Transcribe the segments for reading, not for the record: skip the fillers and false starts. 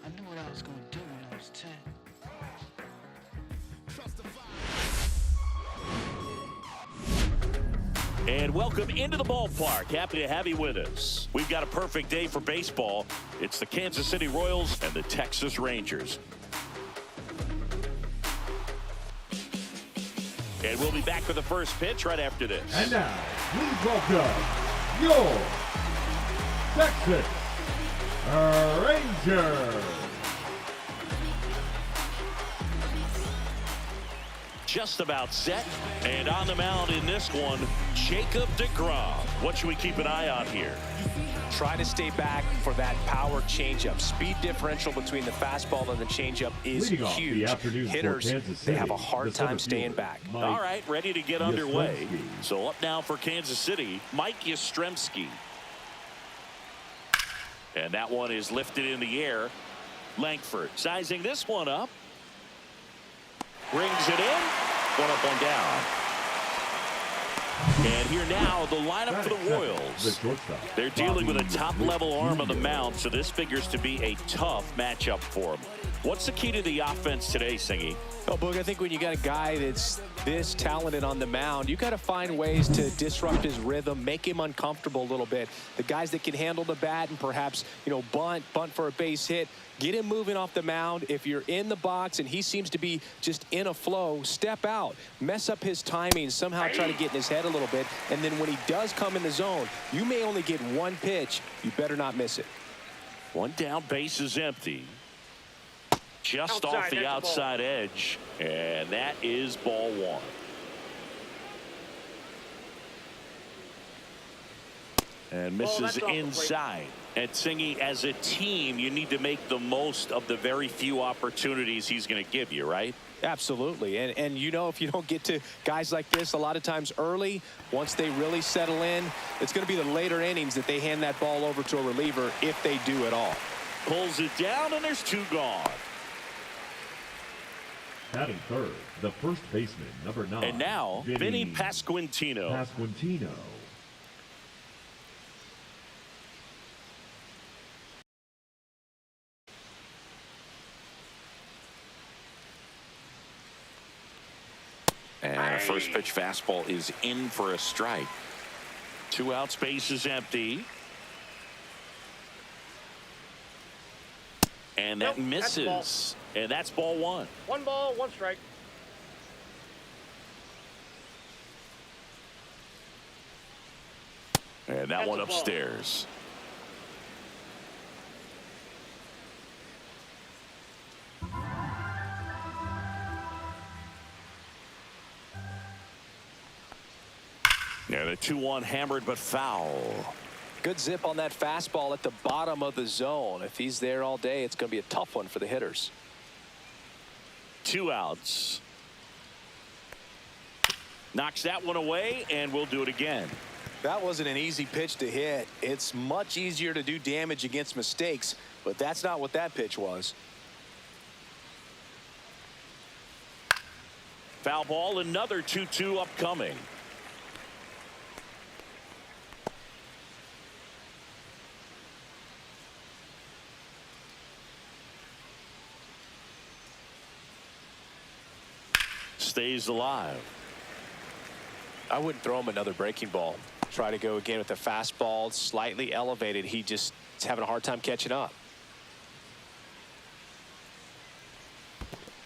I knew what I was gonna do when I was 10. And welcome into the ballpark. Happy to have you with us. We've got a perfect day for baseball. It's the Kansas City Royals and the Texas Rangers. And we'll be back for the first pitch right after this. And now, please welcome your Texas Rangers. Just about set. And on the mound in this one, Jacob deGrom. What should we keep an eye on here? Try to stay back for that power changeup. Speed differential between the fastball and the changeup is huge. Hitters, they have a hard time staying back. All right, ready to get underway. So up now for Kansas City, Mike Yastrzemski. And that one is lifted in the air. Langford sizing this one up. Brings it in. One up, one down. And here now, the lineup for the Royals. They're dealing with a top-level arm on the mound, so this figures to be a tough matchup for them. What's the key to the offense today, Singy? Oh, Boog, I think when you got a guy that's this talented on the mound, you got to find ways to disrupt his rhythm, make him uncomfortable a little bit. The guys that can handle the bat and perhaps, bunt for a base hit, get him moving off the mound. If you're in the box and he seems to be just in a flow, step out, mess up his timing, somehow try to get in his head a little bit. And then when he does come in the zone, you may only get one pitch. You better not miss it. One down, base is empty. Just off the outside edge, and that is ball one. And misses inside. And Singy, as a team, you need to make the most of the very few opportunities he's going to give you, right? Absolutely. And if you don't get to guys like this a lot of times early, once they really settle in, it's going to be the later innings that they hand that ball over to a reliever if they do at all. Pulls it down, and there's two gone. Batting third, the first baseman, number 9. And now, Vinny Pasquantino. And a first pitch fastball is in for a strike. 2 outs, base is empty. And that misses. And that's ball one. 1 ball, 1 strike. And that one upstairs. And a 2-1 hammered but foul. Good zip on that fastball at the bottom of the zone. If he's there all day, it's going to be a tough one for the hitters. 2 outs. Knocks that one away, and we'll do it again. That wasn't an easy pitch to hit. It's much easier to do damage against mistakes, but that's not what that pitch was. Foul ball, another 2-2 upcoming. Stays alive. I wouldn't throw him another breaking ball. Try to go again with the fastball, slightly elevated. He just is having a hard time catching up.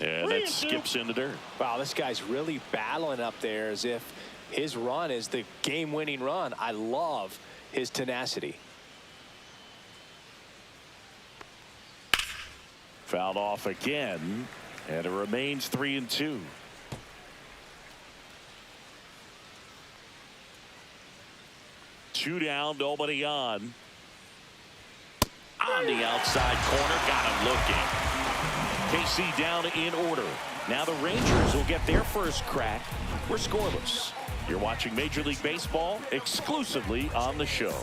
And that skips in the dirt. Wow, this guy's really battling up there as if his run is the game-winning run. I love his tenacity. Fouled off again, and it remains 3-2. Two down, nobody on. On the outside corner, got him looking. KC down in order. Now the Rangers will get their first crack. We're scoreless. You're watching Major League Baseball exclusively on the show.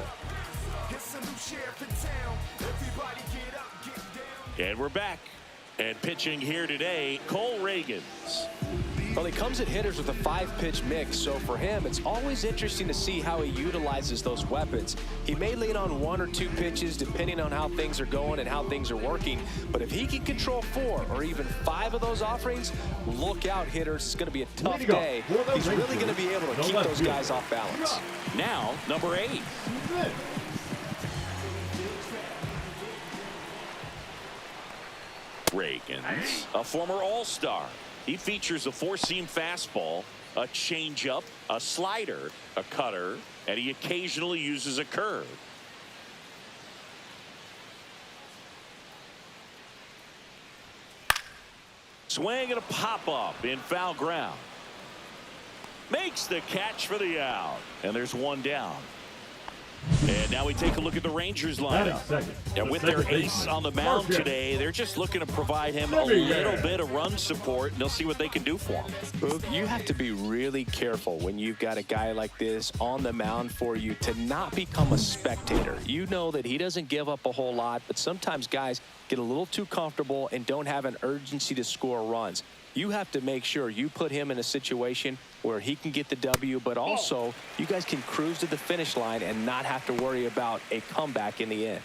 And we're back. And pitching here today, Cole Ragans. Well, he comes at hitters with a 5-pitch mix, so for him, it's always interesting to see how he utilizes those weapons. He may lean on 1 or 2 pitches depending on how things are going and how things are working, but if he can control 4 or even 5 of those offerings, look out, hitters. It's going to be a tough day. He's really going to be able to keep those guys off balance. Now, number 8. Reagans, a former All-Star. He features a 4-seam fastball, a changeup, a slider, a cutter, and he occasionally uses a curve. Swing and a pop-up in foul ground. Makes the catch for the out. And there's one down. And now we take a look at the Rangers lineup. And with their ace on the mound today, they're just looking to provide him a little bit of run support, and they'll see what they can do for him. Boog, you have to be really careful when you've got a guy like this on the mound for you to not become a spectator. You know that he doesn't give up a whole lot, but sometimes guys get a little too comfortable and don't have an urgency to score runs. You have to make sure you put him in a situation where he can get the W, but also you guys can cruise to the finish line and not have to worry about a comeback in the end.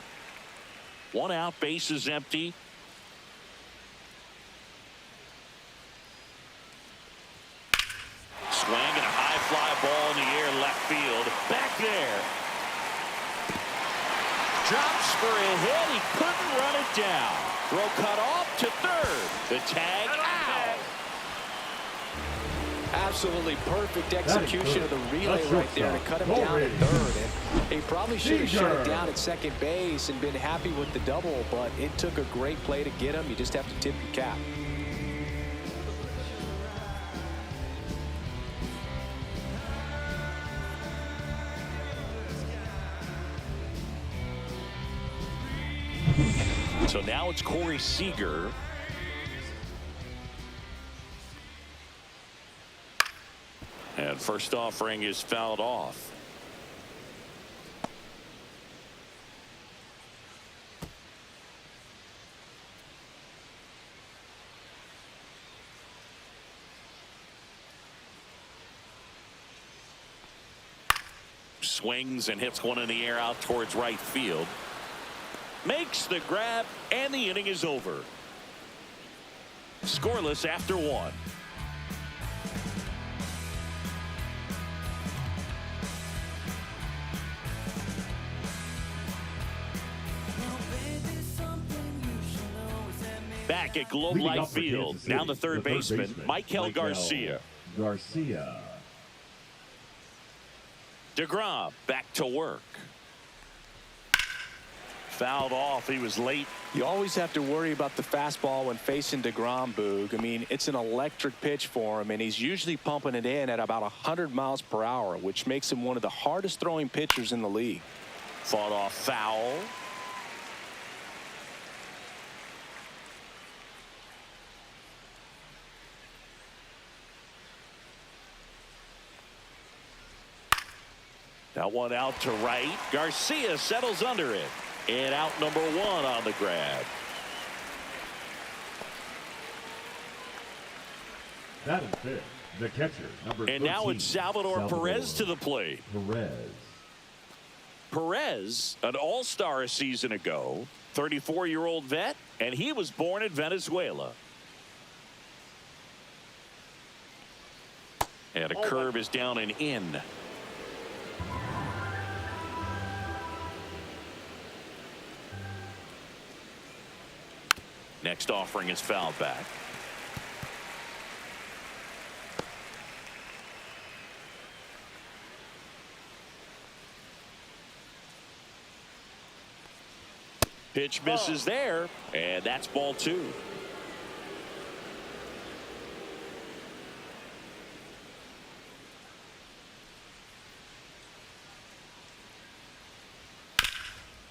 1 out, base is empty. Swing and a high fly ball in the air, left field. Back there. Drops for a hit. He couldn't run it down. Throw cut off to third. The tag out. Absolutely perfect execution of the relay right there to cut him down at third. And he probably should have shut it down at second base and been happy with the double, but it took a great play to get him. You just have to tip your cap. So now it's Corey Seager. And first offering is fouled off. Swings and hits one in the air out towards right field. Makes the grab, and the inning is over. Scoreless after 1. Back at Globe Life Field, now the third baseman, Maikel Garcia. DeGrom back to work. Fouled off. He was late. You always have to worry about the fastball when facing DeGrom, Boog. I mean, it's an electric pitch for him, and he's usually pumping it in at about 100 miles per hour, which makes him one of the hardest throwing pitchers in the league. Fought off foul. That one out to right. Garcia settles under it. And out number 1 on the grab. That is fifth. The catcher, number 13. And now it's Salvador Perez to the plate. Perez, an all-star a season ago, 34-year-old vet, and he was born in Venezuela. And a curve is down and in. Next offering is fouled back. Pitch misses there, and that's ball 2.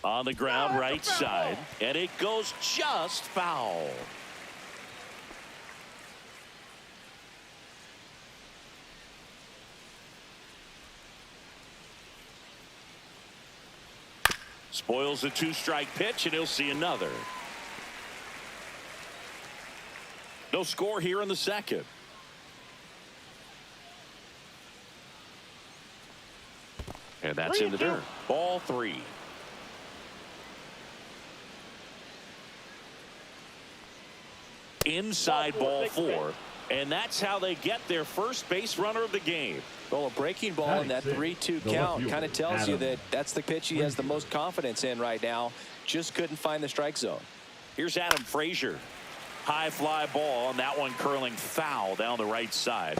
On the ground, right side, and it goes just foul. Spoils a 2-strike pitch, and he'll see another. No score here in the second. And that's in the dirt. Ball 3. Inside ball 4. And that's how they get their first base runner of the game. Well, a breaking ball in that 3-2 count kind of tells you that that's the pitch he has the most confidence in right now. Just couldn't find the strike zone. Here's Adam Frazier. High fly ball, and that one curling foul down the right side.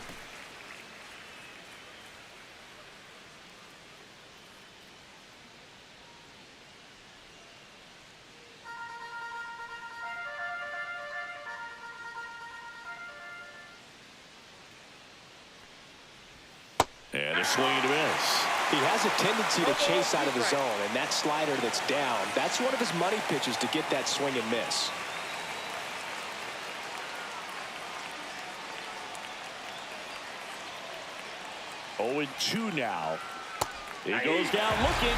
And a swing and a miss. He has a tendency to chase out of the zone, and that slider that's down, that's one of his money pitches to get that swing and miss. Oh, 2 now. He goes down looking.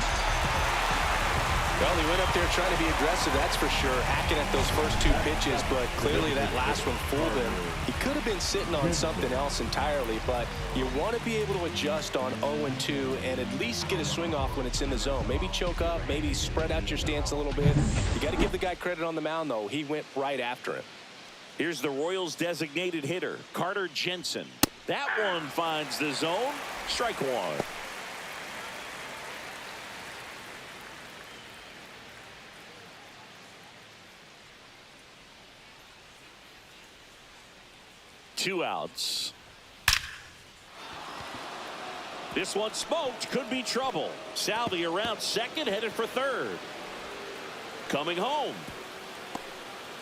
Well, he went up there trying to be aggressive, that's for sure, hacking at those first 2 pitches, but clearly that last one fooled him. He could have been sitting on something else entirely, but you want to be able to adjust on 0-2 and at least get a swing off when it's in the zone. Maybe choke up, maybe spread out your stance a little bit. You got to give the guy credit on the mound, though. He went right after him. Here's the Royals' designated hitter, Carter Jensen. That one finds the zone. Strike 1. Two outs. This one smoked. Could be trouble. Salvi around second, headed for third. Coming home.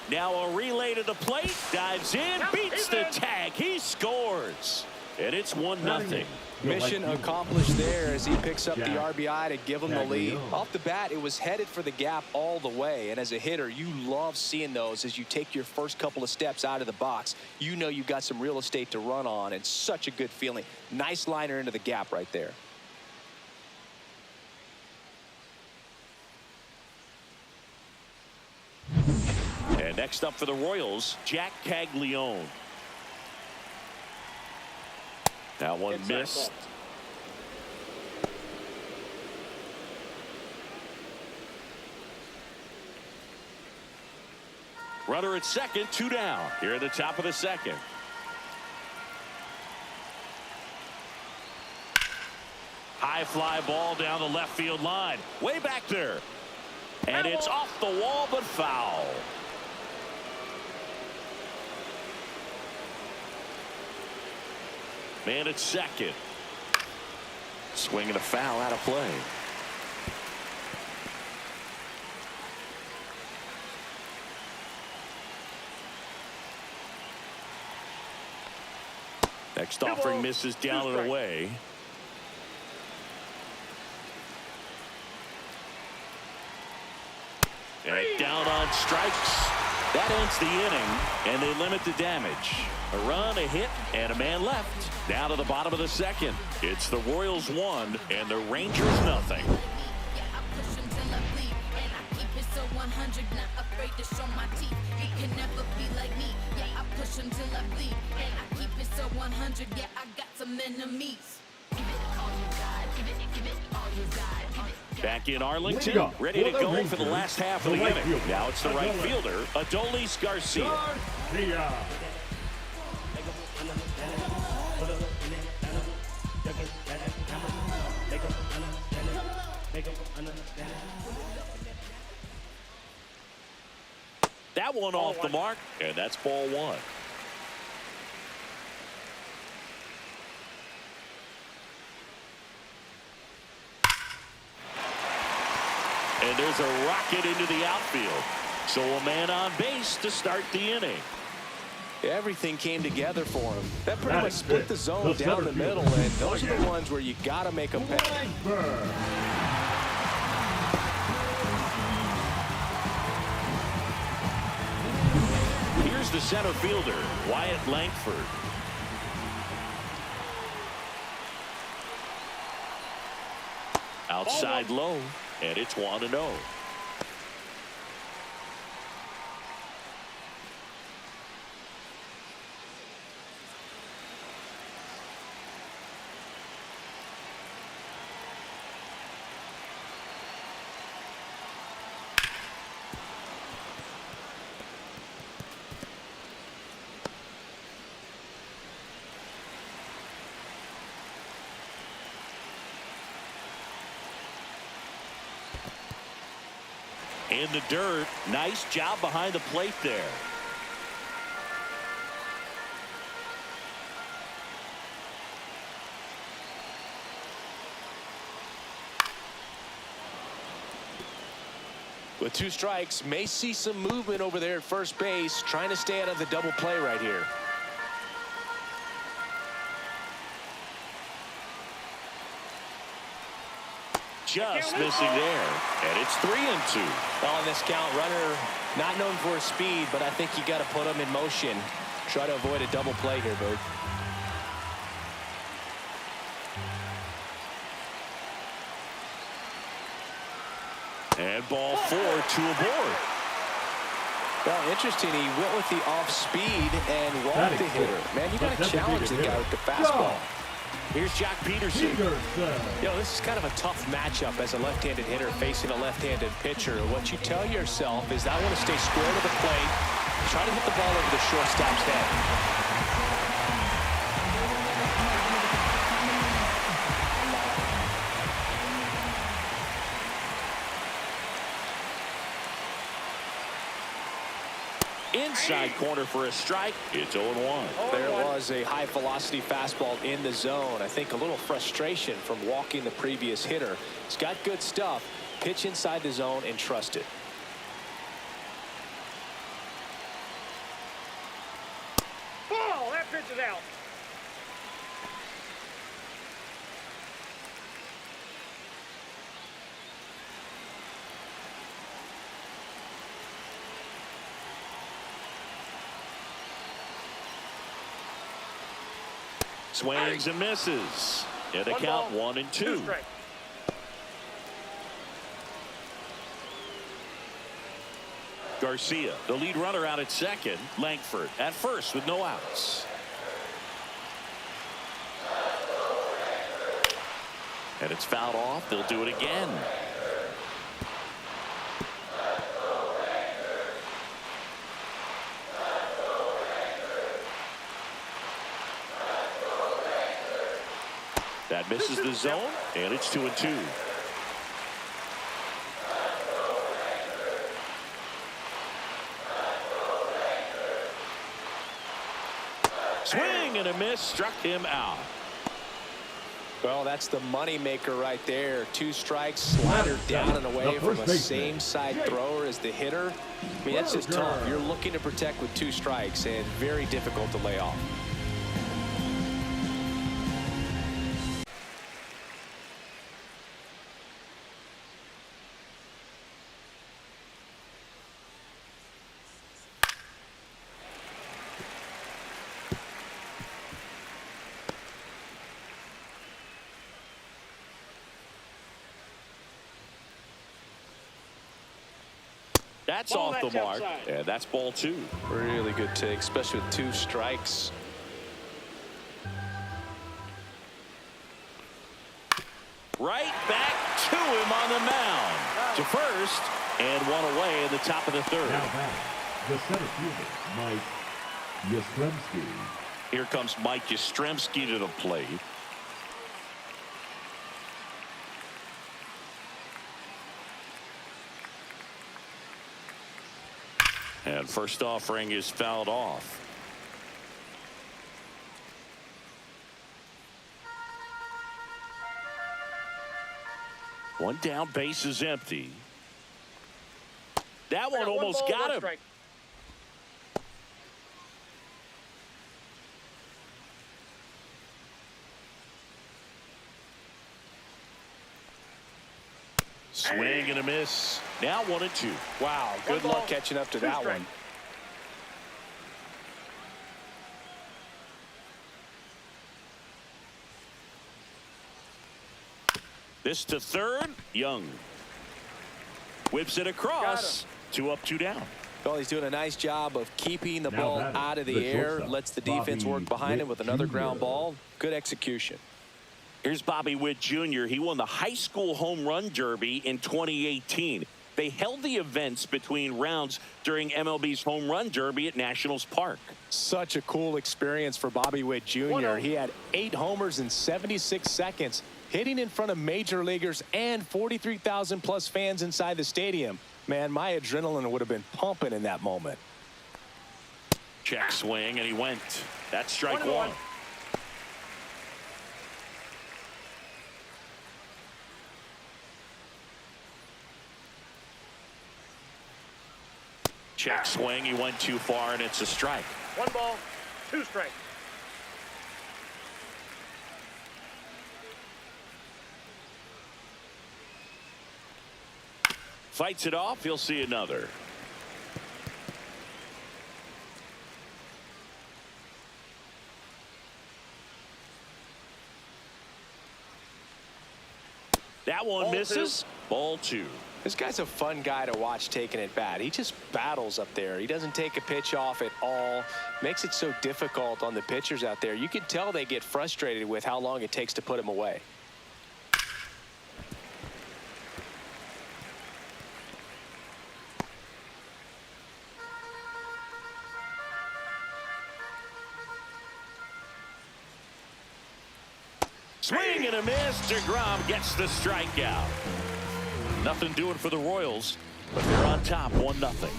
Now a relay to the plate. Dives in. Beats the tag. He scores. And it's 1-0. Mission accomplished there as he picks up the RBI to give him the lead. Off the bat, it was headed for the gap all the way. And as a hitter, you love seeing those as you take your first couple of steps out of the box. You know you've got some real estate to run on, and such a good feeling. Nice liner into the gap right there. And next up for the Royals, Jack Caglione. That one missed. Runner at second, 2 down. Here at the top of the second. High fly ball down the left field line. Way back there. And it's off the wall, but foul. Man at second. Swinging a foul out of play. Next offering misses down and away. And down on strikes. That ends the inning, and they limit the damage. A run, a hit, and a man left. Down to the bottom of the second. It's the Royals 1 and the Rangers nothing. Back in Arlington, ready to go for the last half of the inning. Now it's the right fielder, Adolis Garcia. That one off the mark, and that's ball 1. And there's a rocket into the outfield. So a man on base to start the inning. Everything came together for him. That pretty much split the zone down the middle, and those are the ones where you got to make them pay. Here's the center fielder, Wyatt Langford. Outside low, and it's 1-0. In the dirt. Nice job behind the plate there. With 2 strikes, may see some movement over there at first base, trying to stay out of the double play right here. Just missing there. And it's 3-2. Well, in this count, runner not known for his speed, but I think you got to put him in motion. Try to avoid a double play here, Bird. And ball 4, 2 aboard. Well, interesting. He went with the off speed and walked the hitter. Man, you got to challenge the guy with the fastball. Here's Jock Peterson. This is kind of a tough matchup as a left-handed hitter facing a left-handed pitcher. What you tell yourself is, I want to stay square to the plate, try to hit the ball over the shortstop's head. Inside corner for a strike. It's 0-1. There was a high-velocity fastball in the zone. I think a little frustration from walking the previous hitter. He's got good stuff. Pitch inside the zone and trust it. Ball, that pitch is out. Swings and misses. And the count 1-2. Garcia, the lead runner, out at second. Langford at first with no outs. And it's fouled off. They'll do it again. That misses the zone, and it's 2-2. Swing and a miss, struck him out. Well, that's the money maker right there. 2 strikes, slider down and away from a same side thrower as the hitter. I mean, that's just tough. You're looking to protect with 2 strikes and very difficult to lay off. That's off the mark, and that's ball 2. Really good take, especially with 2 strikes. Right back to him on the mound. To first, and 1 away in the top of the 3rd. Now back, the center fielder, Mike Yastrzemski. Here comes Mike Yastrzemski to the plate. And first offering is fouled off. One down, base is empty. That one almost got him. Swing and a miss. Now 1-2. Wow, good luck catching up to that one. This to third. Young whips it across. 2 up, 2 down. Well, he's doing a nice job of keeping the ball out of the air. Lets the defense work behind him with another ground ball. Good execution. Here's Bobby Witt Jr. He won the high school home run derby in 2018. They held the events between rounds during MLB's home run derby at Nationals Park. Such a cool experience for Bobby Witt Jr. He had 8 homers in 76 seconds, hitting in front of major leaguers and 43,000 plus fans inside the stadium. Man, my adrenaline would have been pumping in that moment. Check swing, and he went. That's strike one. Check swing, he went too far, and it's a strike. 1 ball, 2 strikes. Fights it off, he'll see another. That one Ball misses. Ball 2. This guy's a fun guy to watch taking it bat. He just battles up there. He doesn't take a pitch off at all. Makes it so difficult on the pitchers out there. You can tell they get frustrated with how long it takes to put him away. Swing and a miss. DeGrom gets the strikeout. Nothing doing for the Royals, but they're on top 1-0.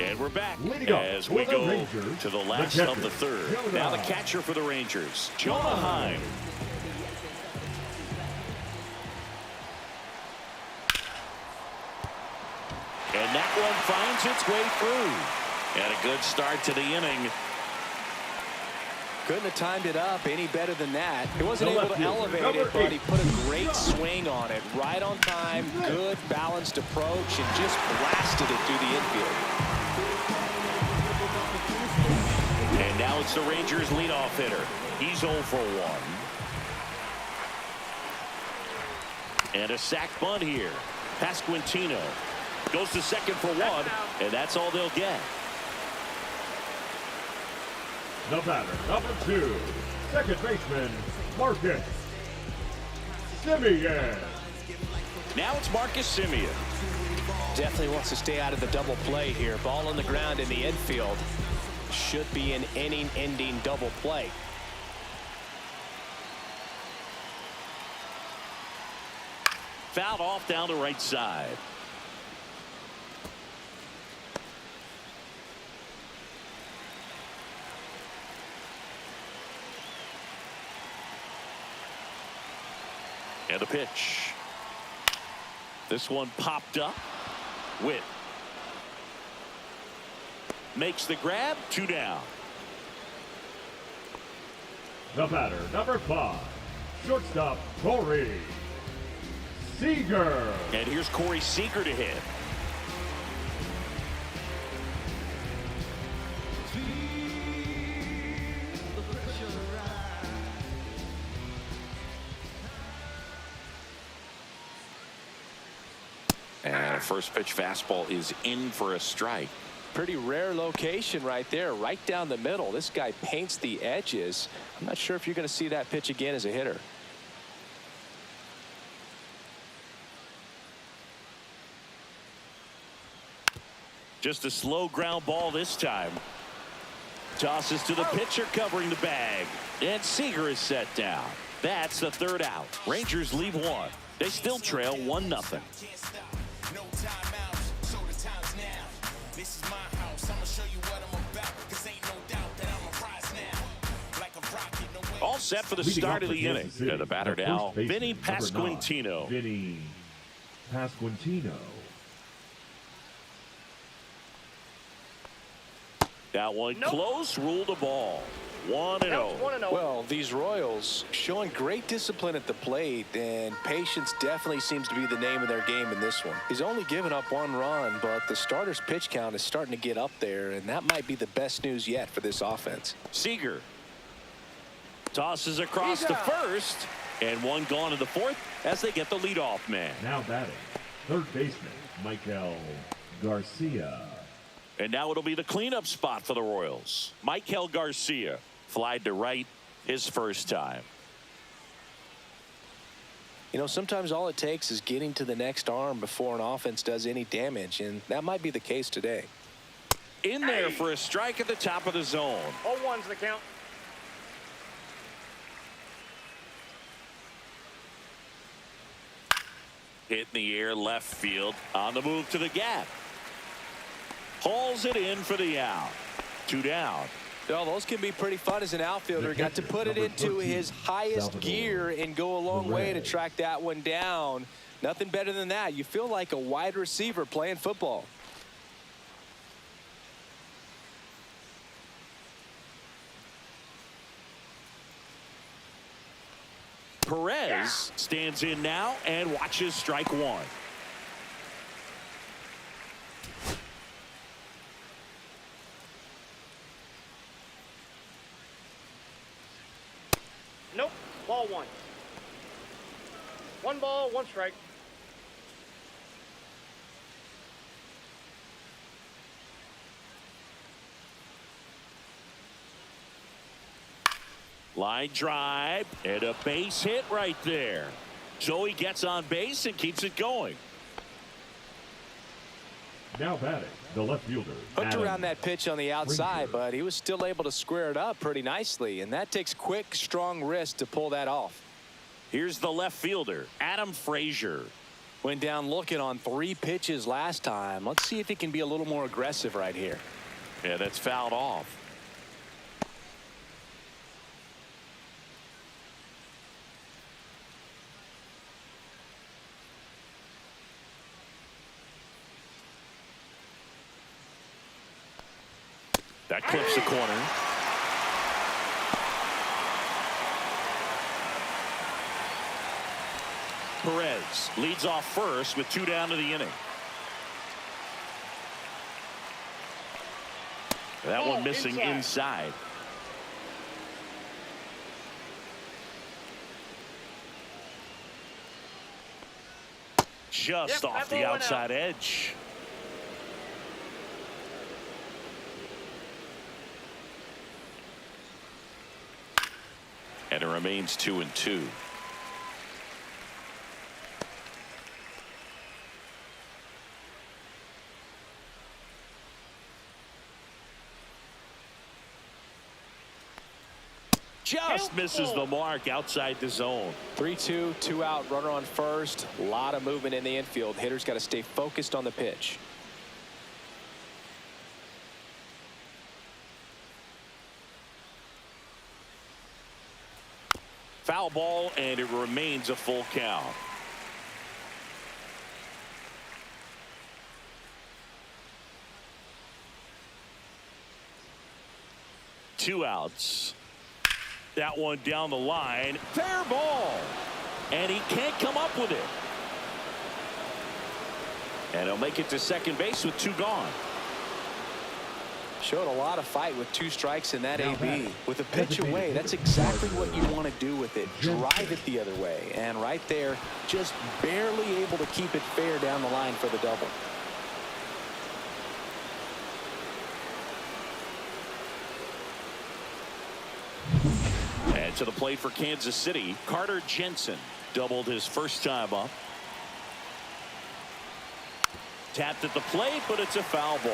And we're back as we go to the last of the third. Now the catcher for the Rangers, Jonah Heim. And that one finds its way through. And a good start to the inning. Couldn't have timed it up any better than that. He wasn't able to elevate it, but he put a great swing on it. Right on time, good balanced approach, and just blasted it through the infield. And now it's the Rangers leadoff hitter. He's 0 for 1. And a sac bunt here. Pasquantino goes to second for 1, and that's all they'll get. The batter, number 2, second baseman, Marcus Semien. Now it's Marcus Semien. Definitely wants to stay out of the double play here. Ball on the ground in the infield. Should be an inning-ending double play. Fouled off down the right side. And the pitch. This one popped up. Witt makes the grab. 2 down. The batter, number 5, shortstop, Corey Seager. And here's Corey Seager to hit. And a first pitch fastball is in for a strike. Pretty rare location right there, right down the middle. This guy paints the edges. I'm not sure if you're going to see that pitch again as a hitter. Just a slow ground ball this time. Tosses to the pitcher covering the bag. And Seager is set down. That's the 3rd out. Rangers leave 1. They still trail 1-0. All set for the start of the inning. The batter now, Vinny Pasquantino. Vinny Pasquantino. That one close, ruled a ball. 1-0. Well, these Royals showing great discipline at the plate, and patience definitely seems to be the name of their game in this one. He's only given up 1 run, but the starter's pitch count is starting to get up there, and that might be the best news yet for this offense. Seager tosses across to first, and 1 gone in the 4th as they get the leadoff man. Now batting, third baseman, Michael Garcia. And now it'll be the cleanup spot for the Royals. Michael Garcia flied to right his first time. You know, sometimes all it takes is getting to the next arm before an offense does any damage, and that might be the case today. In there for a strike at the top of the zone. 0-1's the count. Hit in the air left field. On the move to the gap. Hauls it in for the out. 2 down. Well, those can be pretty fun as an outfielder. Got to put it into his highest gear and go a long way to track that one down. Nothing better than that. You feel like a wide receiver playing football. Perez stands in now and watches strike one. Nope. Ball 1. 1 ball, 1 strike. Line drive and a base hit right there. So he gets on base and keeps it going. Now batting, the left fielder. Hooked Adam around that pitch on the outside, Frazier. but he was still able to square it up pretty nicely, and that takes quick, strong wrist to pull that off. Here's the left fielder, Adam Frazier. Went down looking on 3 pitches last time. Let's see if he can be a little more aggressive right here. Yeah, that's fouled off. That clips the corner. Perez leads off first with 2 down to the inning. That one missing inside. Just off the outside edge. And it remains 2-2. Just misses the mark outside the zone. 3-2, 2 out, runner on first. A lot of movement in the infield. Hitters got to stay focused on the pitch. Foul ball, and it remains a full count. Two outs. That one down the line. Fair ball. And he can't come up with it. And he'll make it to second base with 2 gone. Showed a lot of fight with 2 strikes in that AB. With a pitch away, that's exactly what you want to do with it. Drive it the other way. And right there, just barely able to keep it fair down the line for the double. And to the plate for Kansas City, Carter Jensen doubled his first time up. Tapped at the plate, but it's a foul ball.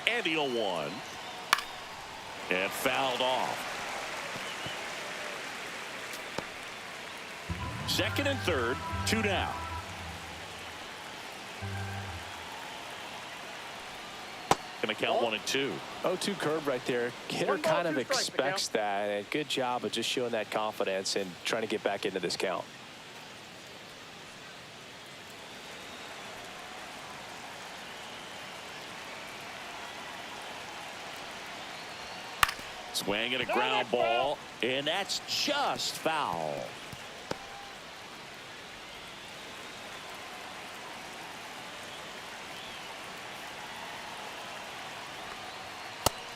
And the 0-1. And fouled off. Second and third, 2 down. Gonna count 1 and 2. 0-2 curve right there. Hitter One ball, kind of 2 strikes, expects that. And good job of just showing that confidence and trying to get back into this count. Swinging a ground ball, and that's just foul.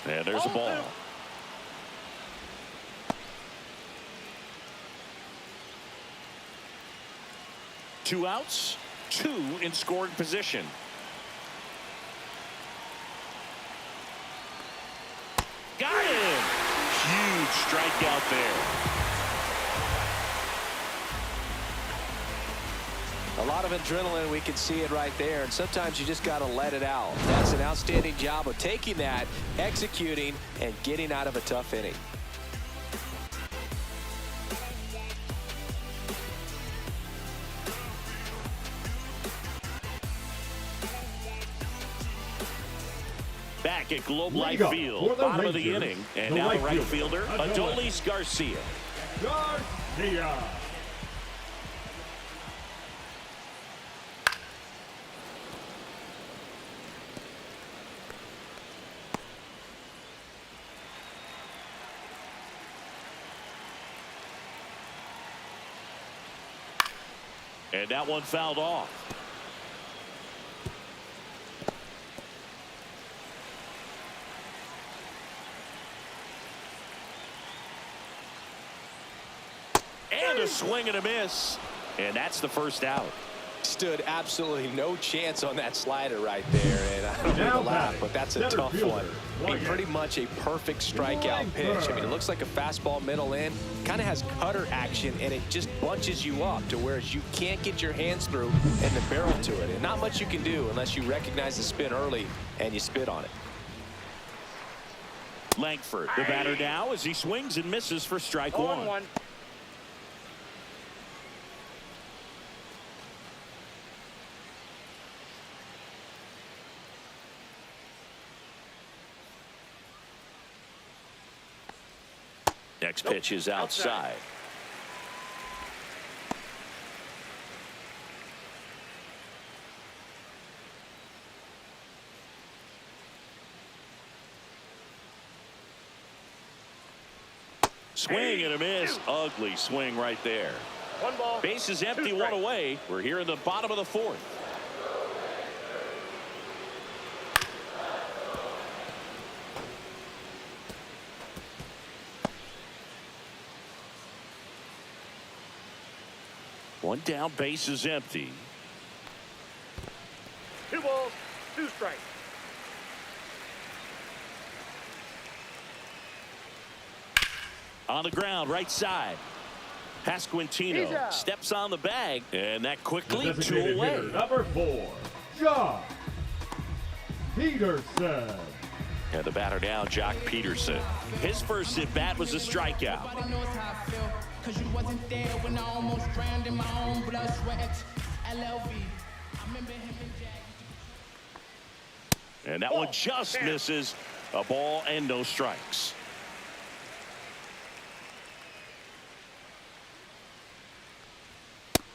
And there's a ball. 2 outs, 2 in scoring position. Got him. Huge strikeout there. A lot of adrenaline, we can see it right there, and sometimes you just got to let it out. That's an outstanding job of taking that, executing, and getting out of a tough inning. Back at Globe Life Leadoff Field, for the bottom of the Rangers, inning, and the now the right right fielder, fielder, Adolis Garcia. Garcia. And that one fouled off. And a swing and a miss. And that's the first out. Stood absolutely no chance on that slider right there, and I don't mean to laugh, but that's a tough one. I mean, pretty much a perfect strikeout pitch. I mean, it looks like a fastball middle in, kind of has cutter action, and it just bunches you up to where you can't get your hands through and the barrel to it. And not much you can do unless you recognize the spin early and you spit on it. Langford, the batter now, as he swings and misses for strike one. 0-1. Next pitch is outside. Swing and a miss. Ugly swing right there. 1 ball. Base is empty, 2 1 strikes. away. We're here in the bottom of the 4th. One down, base is empty. 2 balls, 2 strikes. On the ground, right side. Pasquantino steps on the bag, and that quickly 2 away. Number 4, Jock Peterson. And the batter now, Jock Peterson. His first at bat was a strikeout. Cause you wasn't there when I almost drowned in my own blood, sweat. LLV. I remember him and Jack. And that one just misses. A ball and no strikes.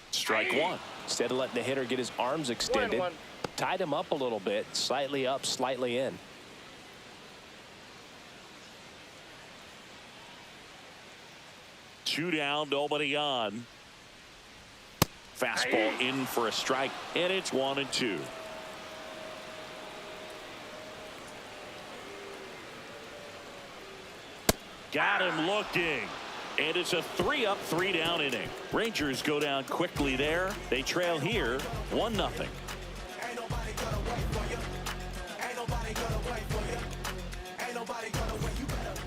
Strike 1. Instead of letting the hitter get his arms extended, 1-1. tied him up a little bit, slightly up, slightly in. Two down, nobody on. Fastball in for a strike, and it's 1-2. Got him looking. And it's a 3-up, 3-down inning. Rangers go down quickly there. They trail here 1-0.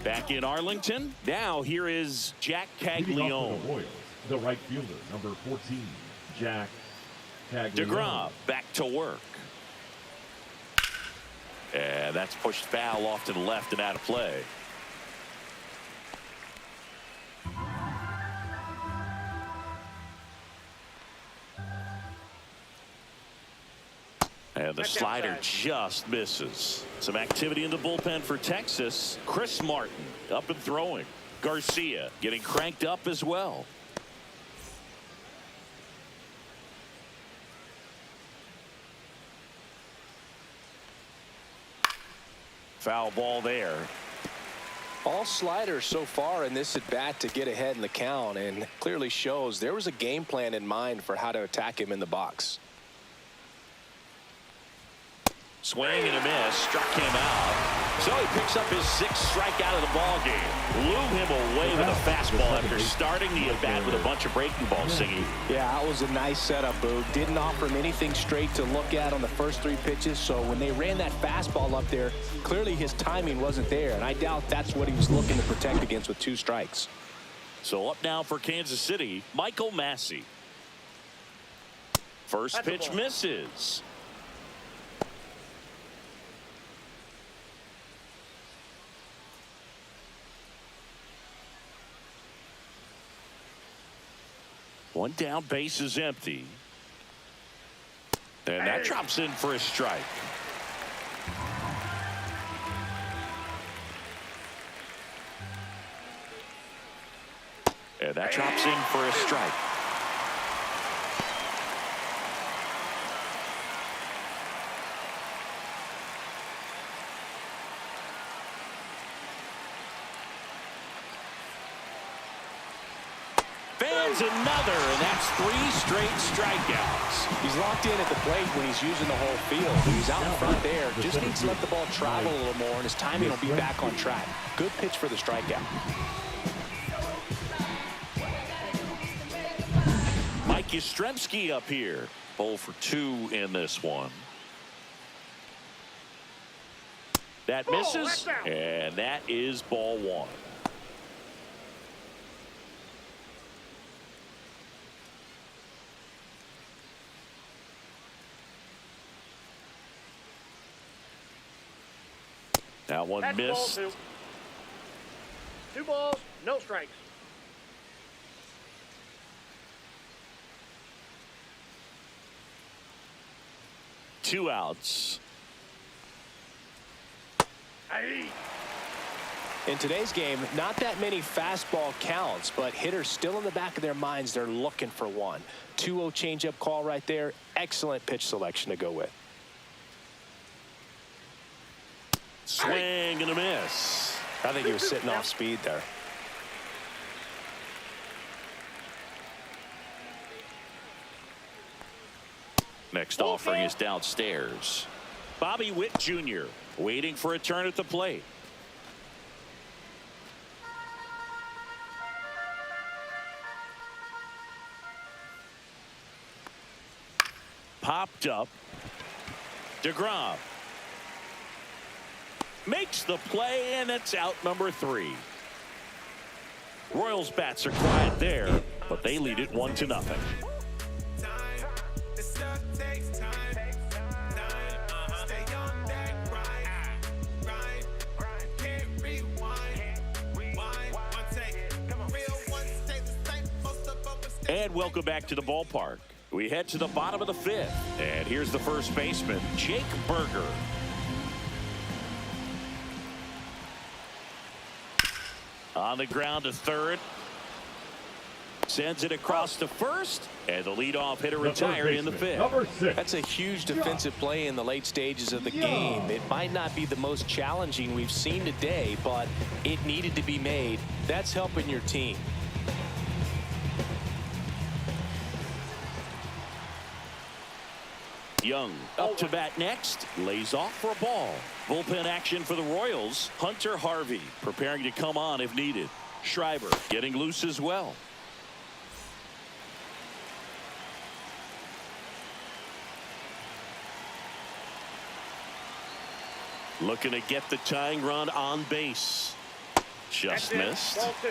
Back in Arlington. Now here is Jack Caglione. The right fielder, number 14, Jack Caglione. DeGrom back to work. And that's pushed foul off to the left and out of play. And the slider just misses. Some activity in the bullpen for Texas. Chris Martin up and throwing. Garcia getting cranked up as well. Foul ball there. All sliders so far in this at bat to get ahead in the count, and clearly shows there was a game plan in mind for how to attack him in the box. Swing and a miss. Struck him out. So he picks up his 6th strikeout of the ball game. Blew him away with a fastball after starting the at-bat with a bunch of breaking balls, Singy. Yeah, that was a nice setup, Boog. Didn't offer him anything straight to look at on the first 3 pitches, so when they ran that fastball up there, clearly his timing wasn't there, and I doubt that's what he was looking to protect against with 2 strikes. So up now for Kansas City, Michael Massey. First pitch misses. One down, base is empty. And that drops in for a strike. And that drops in for a strike. Another, and that's 3 straight strikeouts. He's locked in at the plate when he's using the whole field. When he's out in front there, just needs to let the ball travel a little more, and his timing will be back on track. Good pitch for the strikeout. Mike Yastrzemski up here. 0 for 2 in this one. That misses, and that is ball 1. That one missed. 2 balls, no strikes. Two outs. In today's game, not that many fastball counts, but hitters still in the back of their minds, they're looking for one. 2-0 changeup call right there. Excellent pitch selection to go with. Swing and a miss. I think he was sitting off speed there. Next offering is downstairs. Bobby Witt Jr. waiting for a turn at the plate. Popped up. DeGrom makes the play, and it's out number 3. Royals bats are quiet there, but they lead it 1-0. And welcome back to the ballpark. We head to the bottom of the 5th, and here's the first baseman, Jake Burger. On the ground to third. Sends it across to first, and the leadoff hitter retired in the 5th. Number 6. That's a huge defensive play in the late stages of the game. It might not be the most challenging we've seen today, but it needed to be made. That's helping your team. Young up to bat next, lays off for a ball. Bullpen action for the Royals. Hunter Harvey preparing to come on if needed. Schreiber getting loose as well. Looking to get the tying run on base. Just missed. Ball 2.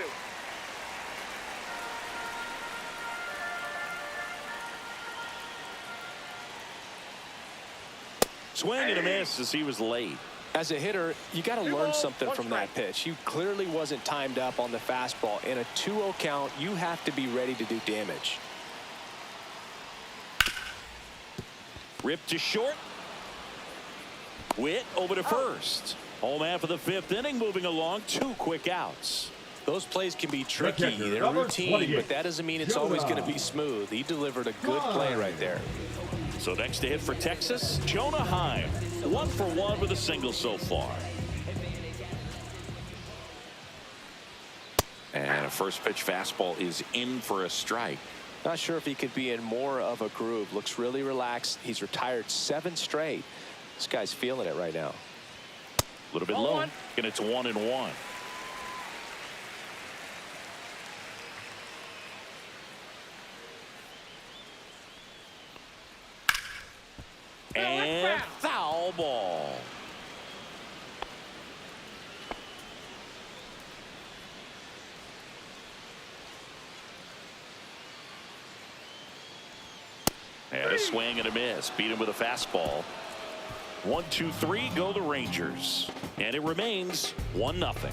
Swing and a miss as he was late. As a hitter, you got to learn something from that pitch. He clearly wasn't timed up on the fastball. In a 2-0 count, you have to be ready to do damage. Ripped to short. Witt over to first. Home half of the 5th inning, moving along. 2 quick outs. Those plays can be tricky. They're routine, but that doesn't mean it's always going to be smooth. He delivered a good play right there. So next to hit for Texas, Jonah Heim. 1 for 1 with a single so far. And a first pitch fastball is in for a strike. Not sure if he could be in more of a groove. Looks really relaxed. He's retired 7 straight. This guy's feeling it right now. A little bit Ball low, one. and it's 1-1. And foul ball. And a swing and a miss. Beat him with a fastball. 1-2-3 go the Rangers. And it remains 1-0.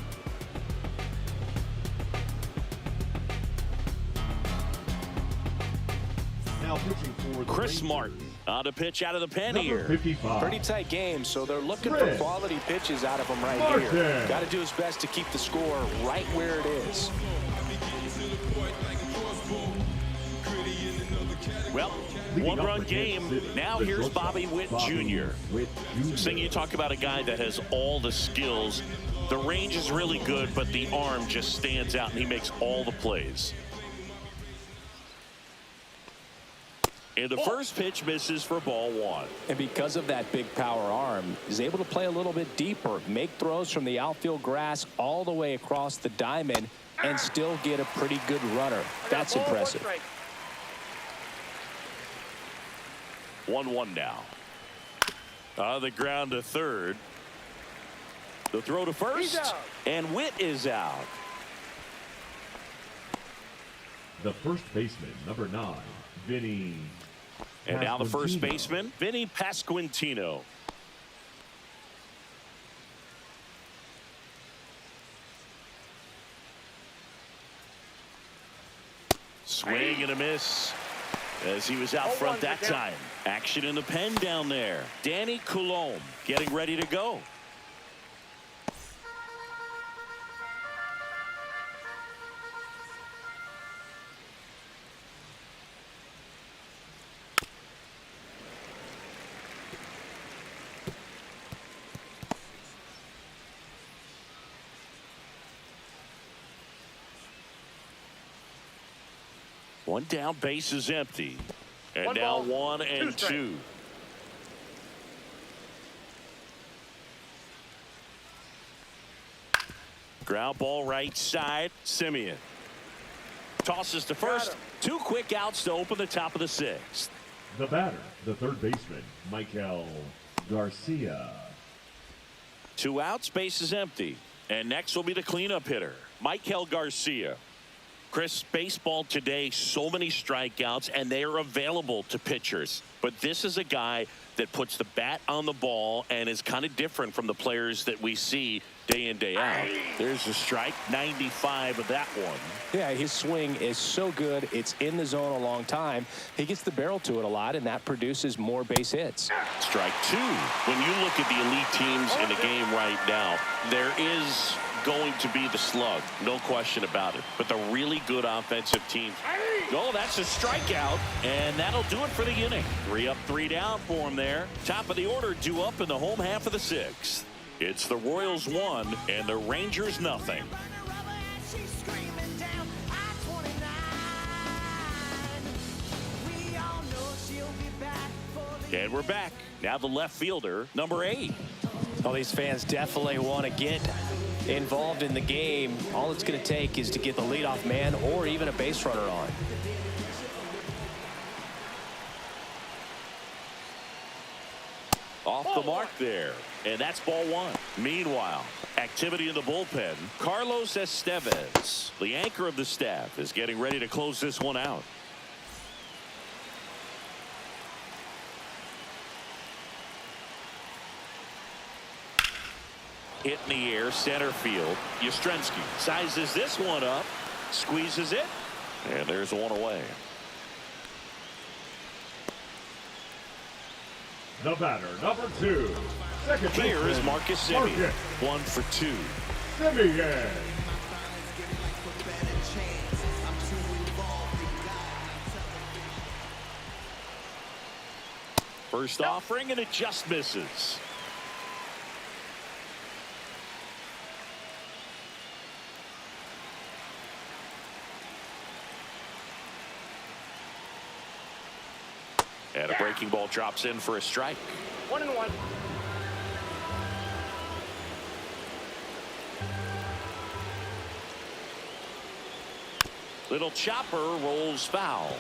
Now pitching for the Chris Rangers, Martin on to pitch out of the pen number here. 55. Pretty tight game, so they're looking for Chris quality pitches out of him right here. Martin. Got to do his best to keep the score right where it is. Well, Leading up one-run for game. Kansas City, Now the here's shortstop, Bobby Witt Jr. Witt Jr. Seeing you talk about a guy that has all the skills. The range is really good, but the arm just stands out, and he makes all the plays. And the first pitch misses for ball one. And because of that big power arm, he's able to play a little bit deeper, make throws from the outfield grass all the way across the diamond, and still get a pretty good runner. That's Ball, one impressive. strike. 1-1 now. On the ground to third. The throw to He's first. out. And Witt is out. The first baseman, number 9, Vinny. And now the first Pasquantino. baseman, Vinny Pasquantino. Swing and a miss as he was out front that time. Action in the pen down there. Danny Coulombe getting ready to go. One down, base is empty. And One now ball, 1-2. strikes. Ground ball right side. Simeon tosses to first. him. 2 quick outs to open the top of the 6th. The batter, the third baseman, Michael Garcia. 2 outs, base is empty. And next will be the cleanup hitter, Michael Garcia. Chris, baseball today, so many strikeouts, and they are available to pitchers. But this is a guy that puts the bat on the ball and is kind of different from the players that we see day in, day out. There's a strike, 95 of that one. Yeah, his swing is so good. It's in the zone a long time. He gets the barrel to it a lot, and that produces more base hits. Strike 2. When you look at the elite teams in the game right now, there is going to be the slug, no question about it. But the really good offensive teams. Oh, that's a strikeout, and that'll do it for the inning. 3 up, 3 down for him there. Top of the order due up in the home half of the 6th. It's the Royals 1 and the Rangers nothing. And we're back. Now the left fielder, number 8. Well, these fans definitely want to get involved in the game. All it's going to take is to get the leadoff man or even a base runner on. Off the mark there. And that's ball 1. Meanwhile, activity in the bullpen. Carlos Estevez, the anchor of the staff, is getting ready to close this one out. Hit in the air, center field. Yastrzemski sizes this one up, squeezes it, and there's one away. The batter, number 2, second Here baseman, is Marcus Semien. Marcus 1 for 2. Semien. First offering, and it just misses. And a breaking ball drops in for a strike. 1-1. Little chopper rolls foul.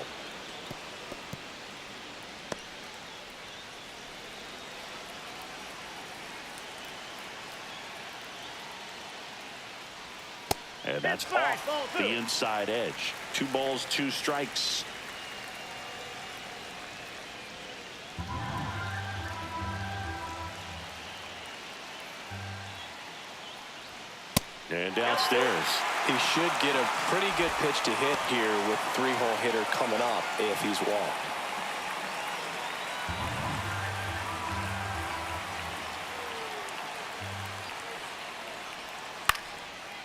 And that's off the inside edge. 2 balls, 2 strikes. And downstairs. He should get a pretty good pitch to hit here with 3-hole hitter coming up if he's walked.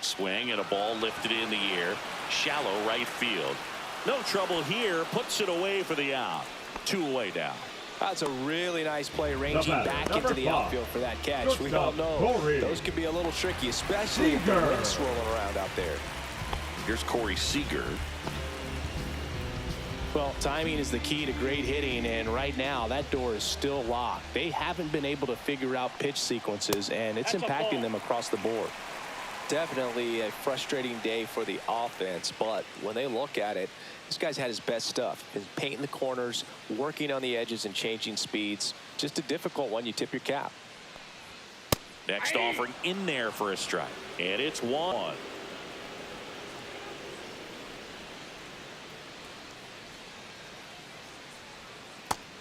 Swing and a ball lifted in the air. Shallow right field. No trouble here. Puts it away for the out. 2 away now. That's a really nice play, ranging back into the outfield for that catch. We all know those could be a little tricky, especially if the wind's swirling around out there. Here's Corey Seager. Well, timing is the key to great hitting, and right now that door is still locked. They haven't been able to figure out pitch sequences, and it's impacting them across the board. Definitely a frustrating day for the offense, but when they look at it, this guy's had his best stuff. Been painting the corners, working on the edges, and changing speeds. Just a difficult one. You tip your cap. Next offering in there for a strike, and it's 1.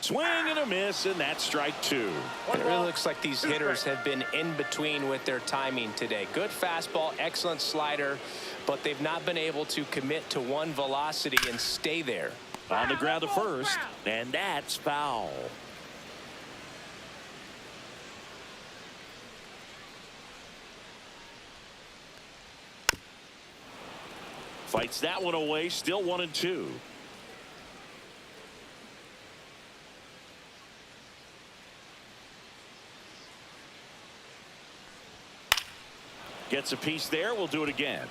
Swing and a miss, and that's strike 2. It really looks like these hitters have been in between with their timing today. Good fastball, excellent slider, but they've not been able to commit to one velocity and stay there. On the ground to first, and that's foul. Fights that one away, still 1-2. Gets a piece there. We'll do it again.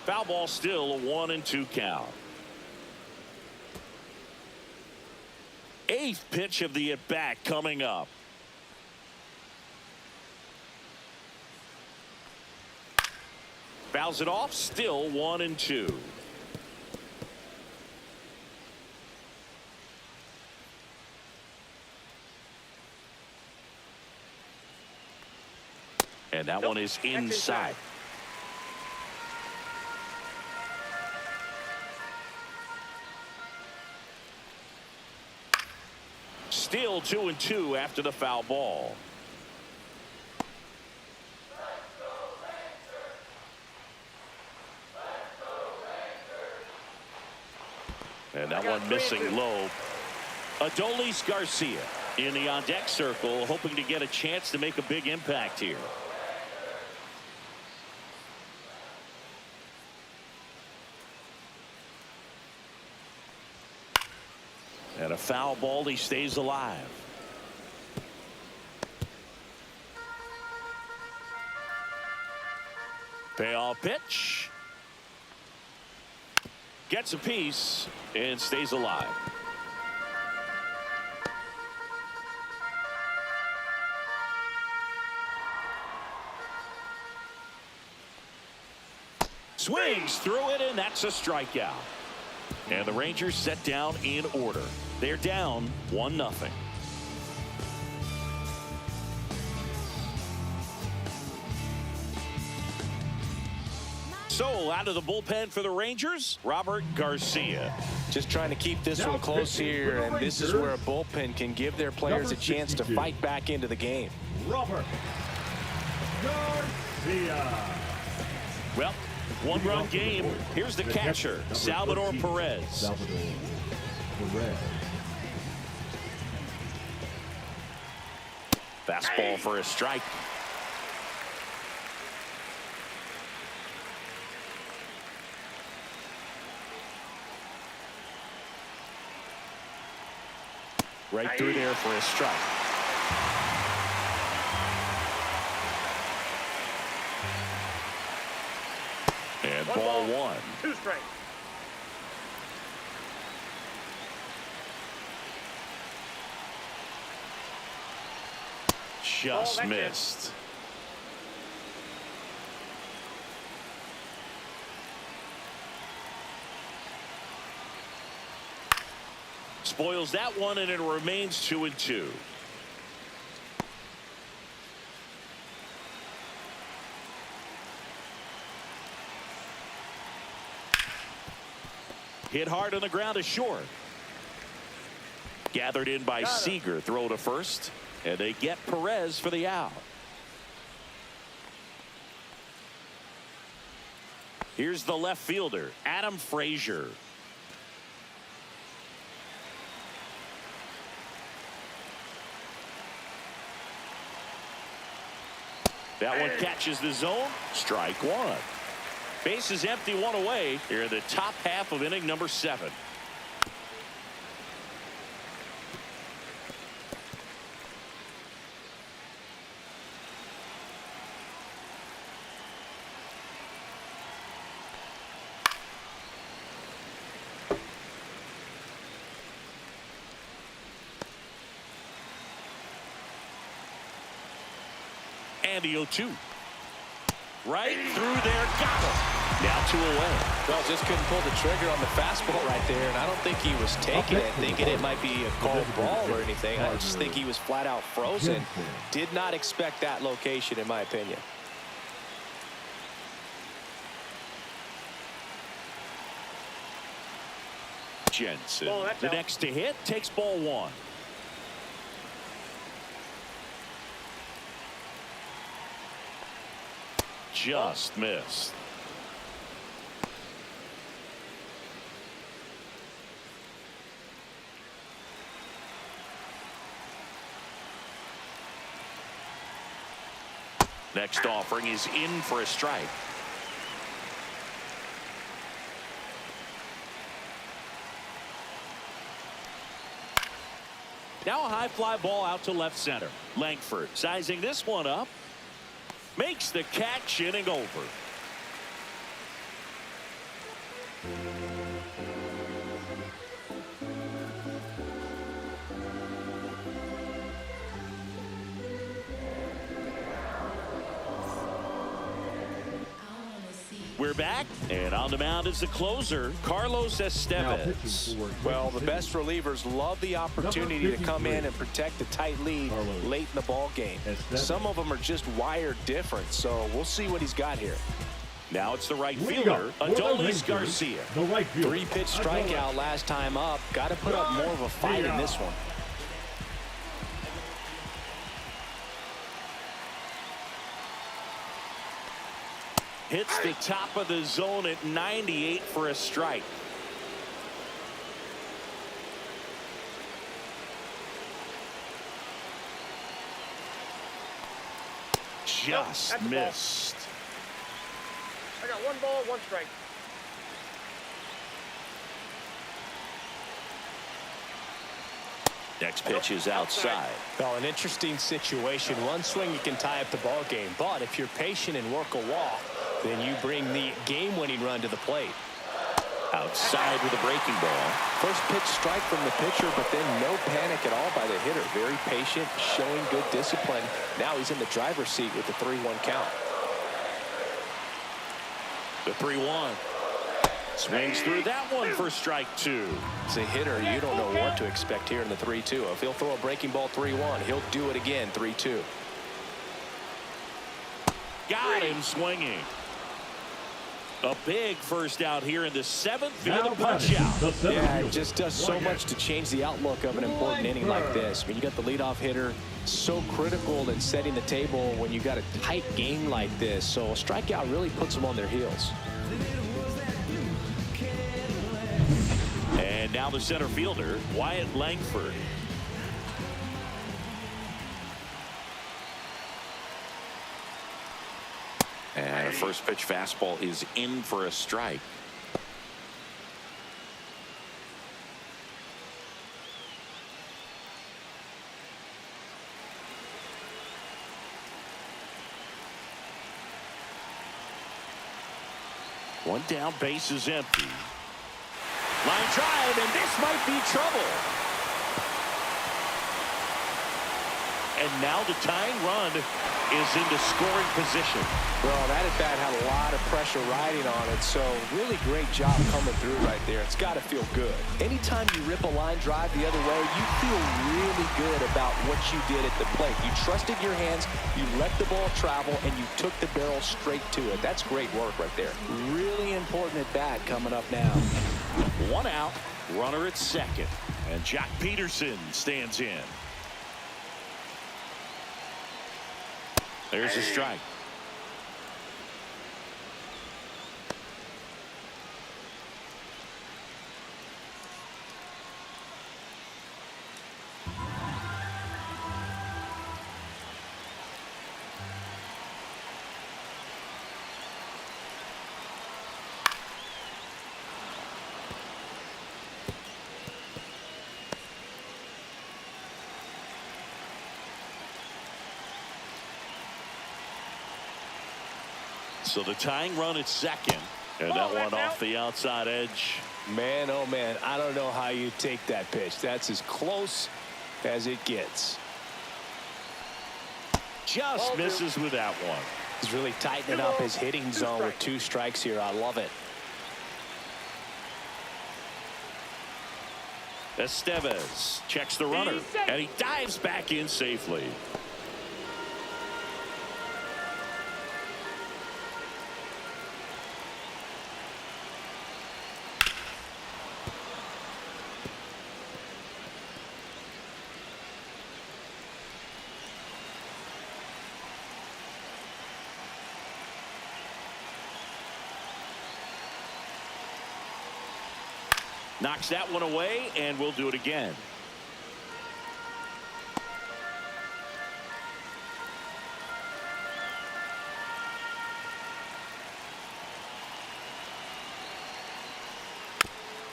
Foul ball, still a 1-2 count. 8th pitch of the at-bat coming up. Fouls it off, still 1-2. And that one is inside. Still 2-2 after the foul ball. And that one missing low. Adolis Garcia in the on-deck circle, hoping to get a chance to make a big impact here. And a foul ball, he stays alive. Payoff pitch. Gets a piece and stays alive. Swings through it, and that's a strikeout. And the Rangers set down in order. They're down 1-0. So out of the bullpen for the Rangers, Robert Garcia. Just trying to keep this one close here, and this is where a bullpen can give their players a chance to fight back into the game. Robert Garcia. Well, 1-run game. Here's the catcher, Salvador Perez. Salvador Perez. Fastball for a strike. Right through there for a strike. And ball 1. 2 strikes. Just missed. Spoils that one, and it remains 2-2. Hit hard on the ground is short. Gathered in by Seager. Throw to first. And they get Perez for the out. Here's the left fielder, Adam Frazier. That one catches the zone. Strike one. Base is empty, one away here in the top half of inning number 7. And the 0-2. Right through there, got him. Now 2 away. Well, just couldn't pull the trigger on the fastball right there, and I don't think he was taking it, thinking it might be a called ball or anything. I just think he was flat out frozen. Did not expect that location, in my opinion. Jensen, the next to hit, takes ball 1. Just missed. Next offering is in for a strike. Now a high fly ball out to left center. Langford sizing this one up. Makes the catch, inning over. We're back, and on the mound is the closer, Carlos Estevez. Well, the best relievers love the opportunity to come in and protect a tight lead late in the ball game. Some of them are just wired different, so we'll see what he's got here. Now it's the right fielder, Adolis Garcia. 3-pitch strikeout last time up. Got to put up more of a fight in this one. Hits the top of the zone at 98 for a strike. Just missed. I got 1 ball, 1 strike. Next pitch is outside. Well, an interesting situation. One swing you can tie up the ball game, but if you're patient and work a walk, then you bring the game-winning run to the plate. Outside with a breaking ball. First pitch strike from the pitcher, but then no panic at all by the hitter. Very patient, showing good discipline. Now he's in the driver's seat with the 3-1 count. The 3-1. Swings through that one for strike 2. As a hitter, you don't know what to expect here in the 3-2. If he'll throw a breaking ball 3-1, he'll do it again 3-2. Got him swinging. A big first out here in the 7th. Field punch out. Yeah, it just does so much to change the outlook of an important inning like this. I mean, you got the leadoff hitter, so critical in setting the table when you got a tight game like this. So a strikeout really puts them on their heels. And now the center fielder, Wyatt Langford. And a first pitch fastball is in for a strike. One down, base is empty. Line drive, and this might be trouble. and now the tying run is into scoring position. Well, that at bat had a lot of pressure riding on it, so really great job coming through right there. It's got to feel good. Anytime you rip a line drive the other way, you feel really good about what you did at the plate. You trusted your hands, you let the ball travel, and you took the barrel straight to it. That's great work right there. Really important at bat coming up now. One out, runner at second, and Jock Peterson stands in. There's a strike. So the tying run at second, and that one off the outside edge. Man, oh man, I don't know how you take that pitch. That's as close as it gets. Just misses with that one. He's really tightening up his hitting zone with 2 strikes here. I love it. Estevez checks the runner, and he dives back in safely. Knocks that one away, and we'll do it again.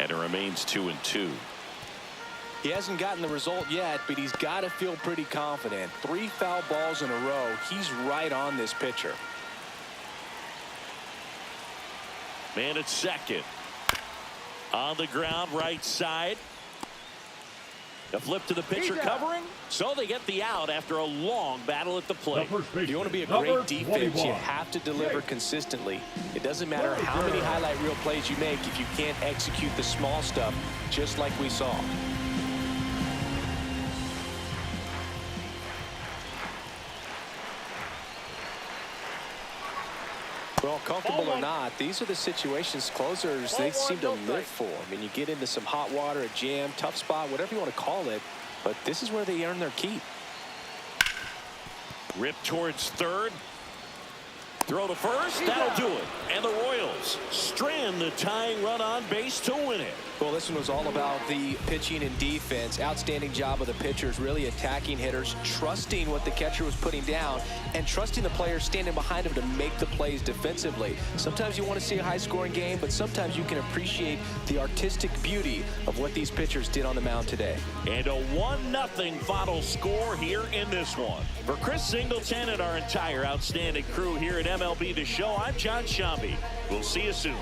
And it remains 2-2. He hasn't gotten the result yet, but he's got to feel pretty confident. 3 foul balls in a row. He's right on this pitcher. Man at second. On the ground, right side. A flip to the pitcher covering. So they get the out after a long battle at the plate. If you want to be a great defense, you have to deliver consistently. It doesn't matter how many highlight reel plays you make if you can't execute the small stuff, just like we saw. Well, comfortable or not, these are the situations closers they seem to live for. I mean, you get into some hot water, a jam, tough spot, whatever you want to call it, but this is where they earn their keep. Rip towards third. Throw to first. That'll do it. And the Royals strand the tying run on base to win it. Well, this one was all about the pitching and defense. Outstanding job of the pitchers, really attacking hitters, trusting what the catcher was putting down, and trusting the players standing behind him to make the plays defensively. Sometimes you want to see a high-scoring game, but sometimes you can appreciate the artistic beauty of what these pitchers did on the mound today. And a 1-0 final score here in this one. For Chris Singleton and our entire outstanding crew here at MLB The Show, I'm John Shambi. We'll see you soon.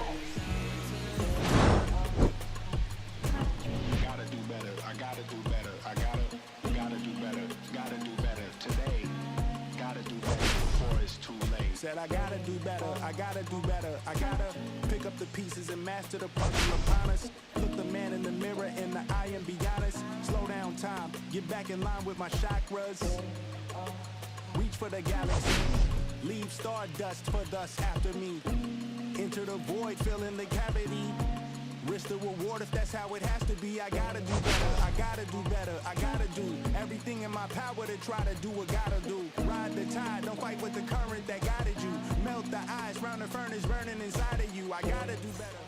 Said I gotta do better, I gotta do better, I gotta pick up the pieces and master the puzzle upon us. Look the man in the mirror in the eye and be honest. Slow down time, get back in line with my chakras. Reach for the galaxy, leave stardust for dust after me. Enter the void, fill in the cavity. Risk the reward if that's how it has to be. I gotta do better, I gotta do better, I gotta do everything in my power to try to do what gotta do. Ride the tide, don't fight with the current that guided you. Melt the ice round the furnace burning inside of you. I gotta do better.